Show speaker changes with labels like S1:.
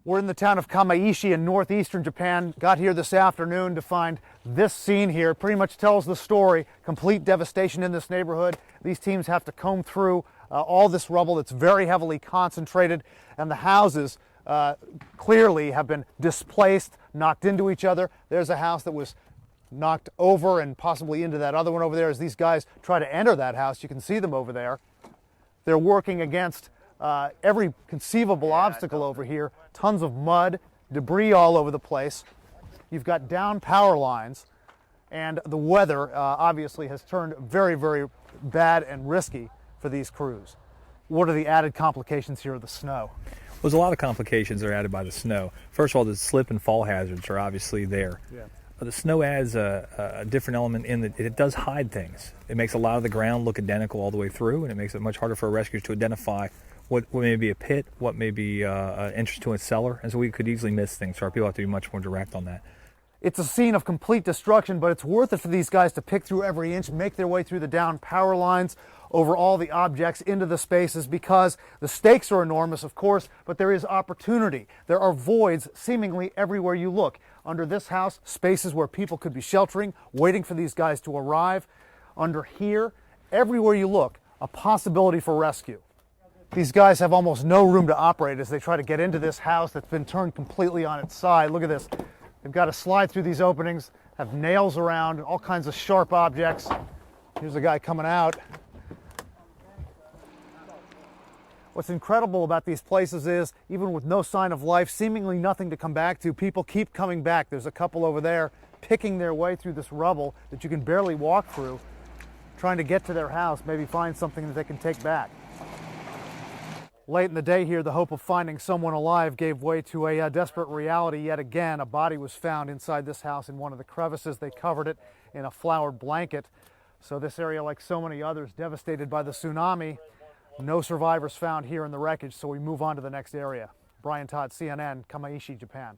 S1: We're in the town of Kamaishi in northeastern Japan. Got here this afternoon to find this scene here. Pretty much tells the story. Complete devastation in this neighborhood. These teams have to comb through all this rubble that's very heavily concentrated, and the houses clearly have been displaced, knocked into each other. There's a house that was knocked over and possibly into that other one over there as these guys try to enter that house. You can see them over there. They're working against every conceivable obstacle over here. Tons of mud, debris all over the place. You've got down power lines, and the weather obviously has turned very, very bad and risky for these crews. What are the added complications here of the snow?
S2: There's a lot of complications that are added by the snow. First of all, the slip and fall hazards are obviously there.
S1: Yeah.
S2: The snow adds a different element in that it does hide things. It makes a lot of the ground look identical all the way through, and it makes it much harder for rescuers to identify what may be a pit, what may be an entrance to a cellar, and so we could easily miss things. So our people have to be much more direct on that.
S1: It's a scene of complete destruction, but it's worth it for these guys to pick through every inch, make their way through the down power lines, over all the objects, into the spaces, because the stakes are enormous, of course, but there is opportunity. There are voids seemingly everywhere you look. Under this house, spaces where people could be sheltering, waiting for these guys to arrive. Under here, everywhere you look, a possibility for rescue. These guys have almost no room to operate as they try to get into this house that's been turned completely on its side. Look at this. They've got to slide through these openings, have nails around, all kinds of sharp objects. Here's a guy coming out. What's incredible about these places is, even with no sign of life, seemingly nothing to come back to, people keep coming back. There's a couple over there picking their way through this rubble that you can barely walk through, trying to get to their house, maybe find something that they can take back. Late in the day here, the hope of finding someone alive gave way to a desperate reality yet again. A body was found inside this house in one of the crevices. They covered it in a flowered blanket. So this area, like so many others, devastated by the tsunami. No survivors found here in the wreckage, so we move on to the next area. Brian Todd, CNN, Kamaishi, Japan.